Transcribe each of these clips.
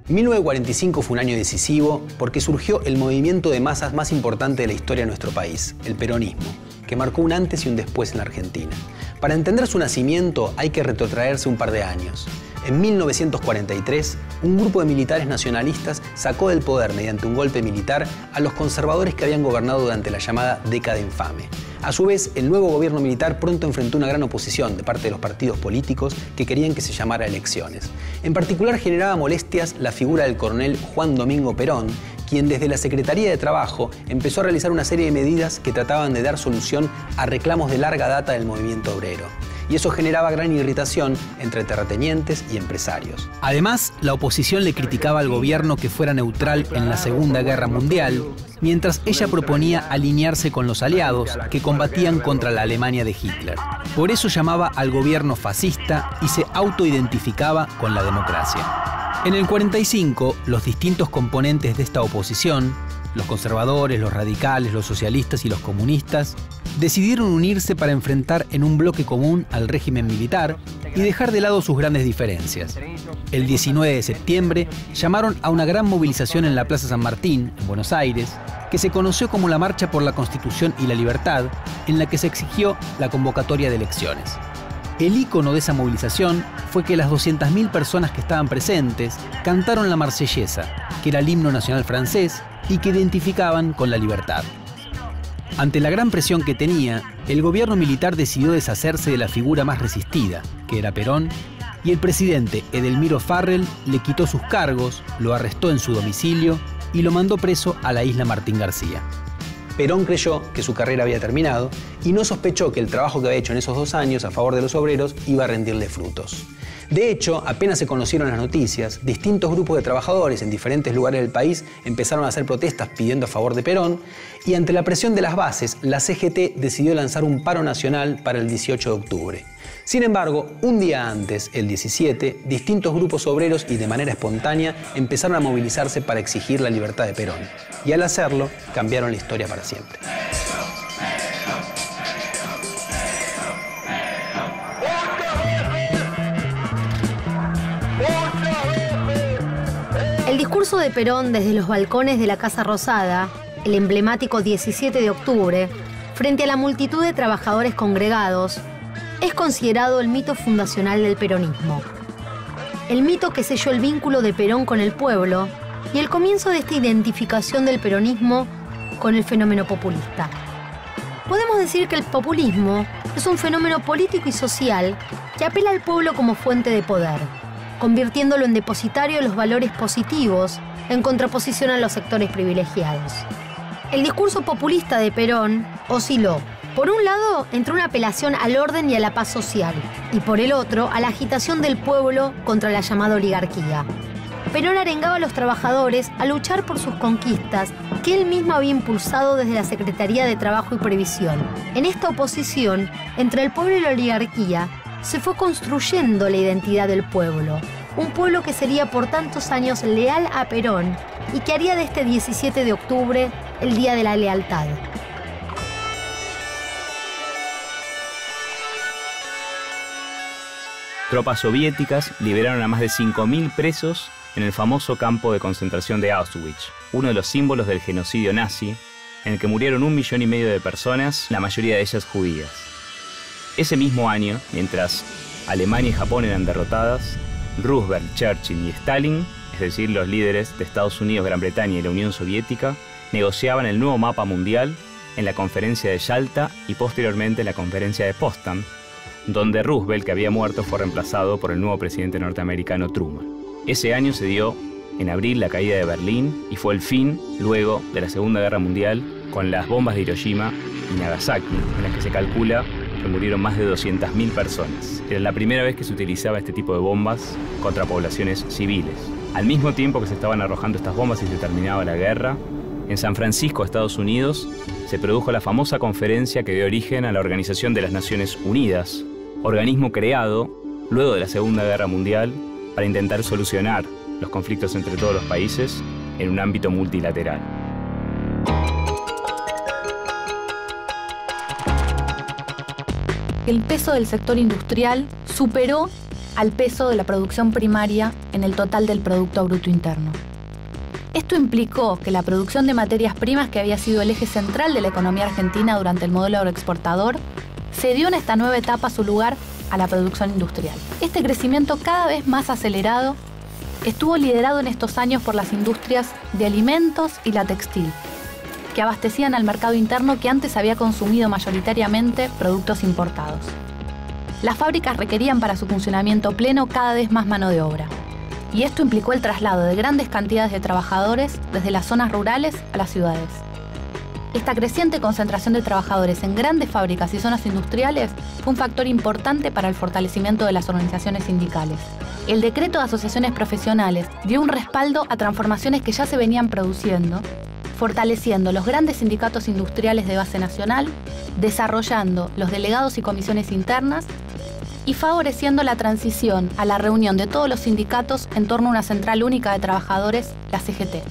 1945 fue un año decisivo porque surgió el movimiento de masas más importante de la historia de nuestro país, el peronismo, que marcó un antes y un después en la Argentina. Para entender su nacimiento hay que retrotraerse un par de años. En 1943, un grupo de militares nacionalistas sacó del poder mediante un golpe militar a los conservadores que habían gobernado durante la llamada década infame. A su vez, el nuevo gobierno militar pronto enfrentó una gran oposición de parte de los partidos políticos que querían que se llamara elecciones. En particular generaba molestias la figura del coronel Juan Domingo Perón, quien desde la Secretaría de Trabajo empezó a realizar una serie de medidas que trataban de dar solución a reclamos de larga data del movimiento obrero. Y eso generaba gran irritación entre terratenientes y empresarios. Además, la oposición le criticaba al gobierno que fuera neutral en la Segunda Guerra Mundial, mientras ella proponía alinearse con los aliados que combatían contra la Alemania de Hitler. Por eso llamaba al gobierno fascista y se autoidentificaba con la democracia. En el 45, los distintos componentes de esta oposición, los conservadores, los radicales, los socialistas y los comunistas, decidieron unirse para enfrentar en un bloque común al régimen militar y dejar de lado sus grandes diferencias. El 19 de septiembre llamaron a una gran movilización en la Plaza San Martín, en Buenos Aires, que se conoció como la Marcha por la Constitución y la Libertad, en la que se exigió la convocatoria de elecciones. El ícono de esa movilización fue que las 200.000 personas que estaban presentes cantaron la Marsellesa, que era el himno nacional francés y que identificaban con la libertad. Ante la gran presión que tenía, el gobierno militar decidió deshacerse de la figura más resistida, que era Perón, y el presidente Edelmiro Farrell le quitó sus cargos, lo arrestó en su domicilio y lo mandó preso a la isla Martín García. Perón creyó que su carrera había terminado y no sospechó que el trabajo que había hecho en esos 2 años a favor de los obreros iba a rendirle frutos. De hecho, apenas se conocieron las noticias, distintos grupos de trabajadores en diferentes lugares del país empezaron a hacer protestas pidiendo a favor de Perón y ante la presión de las bases, la CGT decidió lanzar un paro nacional para el 18 de octubre. Sin embargo, un día antes, el 17, distintos grupos obreros y de manera espontánea empezaron a movilizarse para exigir la libertad de Perón. Y al hacerlo, cambiaron la historia para siempre. El discurso de Perón desde los balcones de la Casa Rosada, el emblemático 17 de octubre, frente a la multitud de trabajadores congregados, es considerado el mito fundacional del peronismo. El mito que selló el vínculo de Perón con el pueblo y el comienzo de esta identificación del peronismo con el fenómeno populista. Podemos decir que el populismo es un fenómeno político y social que apela al pueblo como fuente de poder, convirtiéndolo en depositario de los valores positivos en contraposición a los sectores privilegiados. El discurso populista de Perón osciló, por un lado, entre una apelación al orden y a la paz social, y por el otro, a la agitación del pueblo contra la llamada oligarquía. Perón arengaba a los trabajadores a luchar por sus conquistas que él mismo había impulsado desde la Secretaría de Trabajo y Previsión. En esta oposición, entre el pueblo y la oligarquía, se fue construyendo la identidad del pueblo, un pueblo que sería por tantos años leal a Perón y que haría de este 17 de octubre el Día de la Lealtad. Tropas soviéticas liberaron a más de 5.000 presos en el famoso campo de concentración de Auschwitz, uno de los símbolos del genocidio nazi, en el que murieron 1,5 millones de personas, la mayoría de ellas judías. Ese mismo año, mientras Alemania y Japón eran derrotadas, Roosevelt, Churchill y Stalin, es decir, los líderes de Estados Unidos, Gran Bretaña y la Unión Soviética, negociaban el nuevo mapa mundial en la conferencia de Yalta y posteriormente en la conferencia de Potsdam, donde Roosevelt, que había muerto, fue reemplazado por el nuevo presidente norteamericano Truman. Ese año se dio, en abril, la caída de Berlín y fue el fin, luego de la Segunda Guerra Mundial, con las bombas de Hiroshima y Nagasaki, en las que se calcula que murieron más de 200.000 personas. Era la primera vez que se utilizaba este tipo de bombas contra poblaciones civiles. Al mismo tiempo que se estaban arrojando estas bombas y se terminaba la guerra, en San Francisco, Estados Unidos, se produjo la famosa conferencia que dio origen a la Organización de las Naciones Unidas, organismo creado luego de la Segunda Guerra Mundial para intentar solucionar los conflictos entre todos los países en un ámbito multilateral. El peso del sector industrial superó al peso de la producción primaria en el total del Producto Bruto Interno. Esto implicó que la producción de materias primas, que había sido el eje central de la economía argentina durante el modelo agroexportador, cedió en esta nueva etapa su lugar a la producción industrial. Este crecimiento cada vez más acelerado estuvo liderado en estos años por las industrias de alimentos y la textil, que abastecían al mercado interno que antes había consumido mayoritariamente productos importados. Las fábricas requerían para su funcionamiento pleno cada vez más mano de obra, y esto implicó el traslado de grandes cantidades de trabajadores desde las zonas rurales a las ciudades. Esta creciente concentración de trabajadores en grandes fábricas y zonas industriales fue un factor importante para el fortalecimiento de las organizaciones sindicales. El decreto de asociaciones profesionales dio un respaldo a transformaciones que ya se venían produciendo, fortaleciendo los grandes sindicatos industriales de base nacional, desarrollando los delegados y comisiones internas y favoreciendo la transición a la reunión de todos los sindicatos en torno a una central única de trabajadores, la CGT.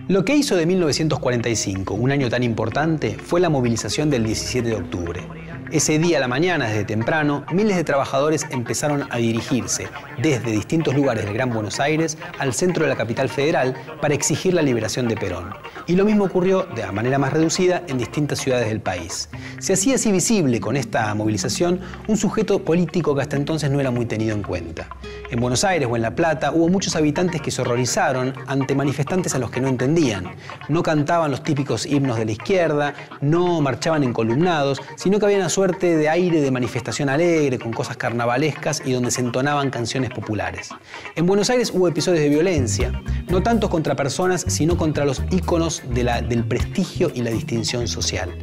Lo que hizo de 1945 un año tan importante fue la movilización del 17 de octubre. Ese día a la mañana, desde temprano, miles de trabajadores empezaron a dirigirse desde distintos lugares del Gran Buenos Aires al centro de la capital federal para exigir la liberación de Perón. Y lo mismo ocurrió de manera más reducida en distintas ciudades del país. Se hacía así visible con esta movilización un sujeto político que hasta entonces no era muy tenido en cuenta. En Buenos Aires o en La Plata hubo muchos habitantes que se horrorizaron ante manifestantes a los que no entendían. No cantaban los típicos himnos de la izquierda, no marchaban encolumnados, sino que había una suerte de aire de manifestación alegre, con cosas carnavalescas y donde se entonaban canciones populares. En Buenos Aires hubo episodios de violencia, no tanto contra personas, sino contra los íconos del prestigio y la distinción social.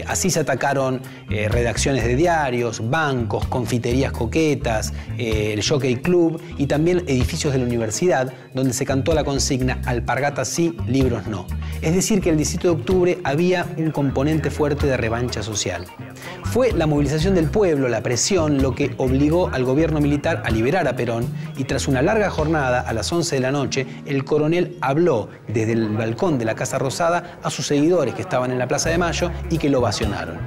Así se atacaron redacciones de diarios, bancos, confiterías coquetas, el Jockey Club y también edificios de la universidad, donde se cantó la consigna "Alpargatas sí, libros no". Es decir, que el 17 de octubre había un componente fuerte de revancha social. Fue la movilización del pueblo, la presión, lo que obligó al gobierno militar a liberar a Perón, y tras una larga jornada, a las 11 de la noche, el coronel habló desde el balcón de la Casa Rosada a sus seguidores que estaban en la Plaza de Mayo y que lo ovacionaron.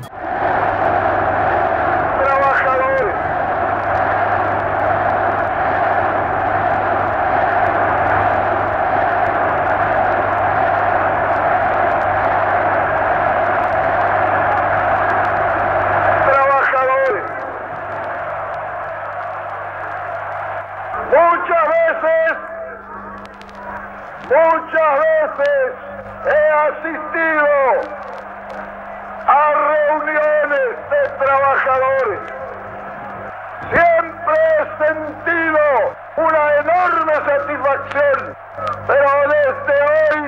Muchas veces he asistido a reuniones de trabajadores. Siempre he sentido una enorme satisfacción, pero desde hoy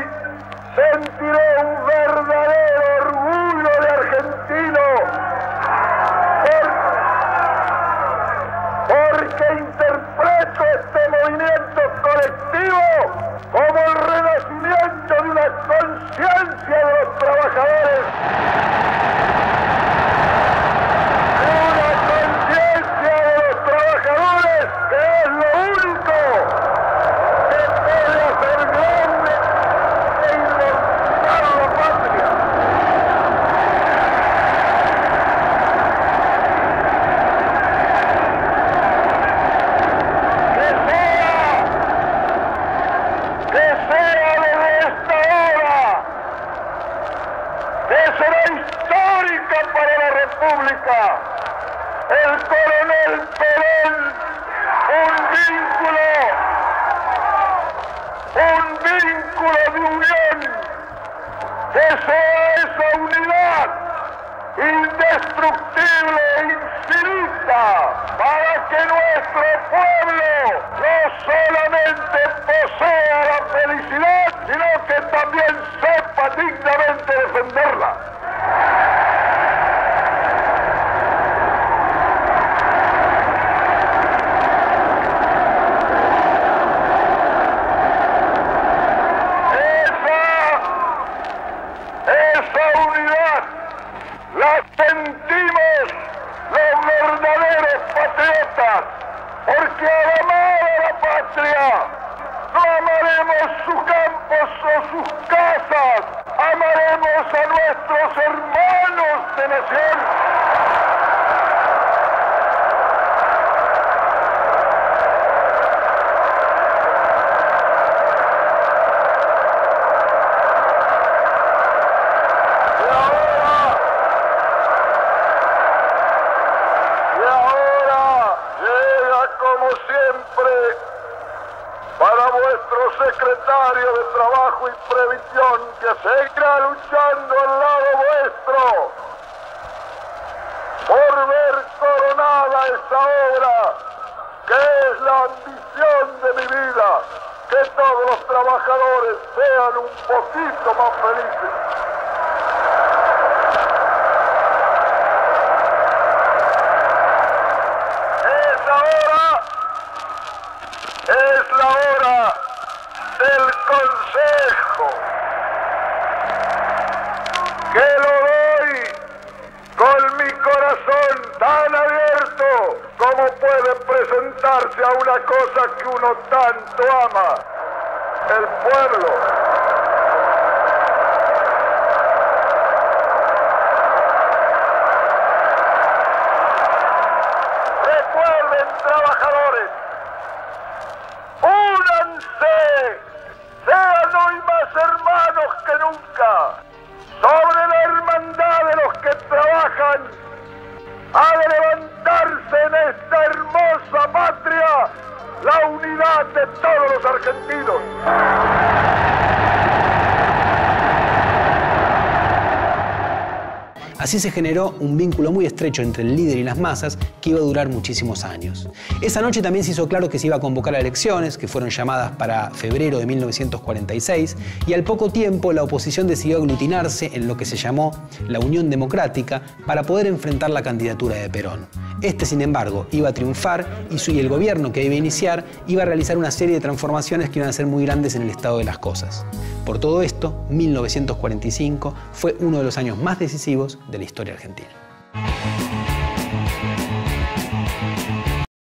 sentiré un verdadero orgullo de argentino, porque interpreto este movimiento colectivo como el renacimiento de una conciencia de los trabajadores, una conciencia de los trabajadores que es lo único que puede hacer grande e inmortal la patria. El coronel Perón, un vínculo de unión, que sea esa unidad indestructible e infinita, para que nuestro pueblo no solamente posea la felicidad, sino que también sepa dignamente defenderla. Porque al amar a la patria, no amaremos sus campos o sus casas, amaremos a nuestros hermanos nación. Para vuestro secretario de Trabajo y Previsión, que seguirá luchando al lado vuestro por ver coronada esta obra, que es la ambición de mi vida, que todos los trabajadores sean un poquito más felices. Es la hora del consejo, que lo doy con mi corazón tan abierto como puede presentarse a una cosa que uno tanto ama, el pueblo. Recuerden, trabajadores, únanse, sean hoy más hermanos que nunca. Sobre la hermandad de los que trabajan, ha de levantarse en esta hermosa patria la unidad de todos los argentinos. Así se generó un vínculo muy estrecho entre el líder y las masas que iba a durar muchísimos años. Esa noche también se hizo claro que se iba a convocar a elecciones, que fueron llamadas para febrero de 1946, y al poco tiempo la oposición decidió aglutinarse en lo que se llamó la Unión Democrática para poder enfrentar la candidatura de Perón. Este, sin embargo, iba a triunfar y el gobierno que iba a iniciar iba a realizar una serie de transformaciones que iban a ser muy grandes en el estado de las cosas. Por todo esto, 1945 fue uno de los años más decisivos de la historia argentina.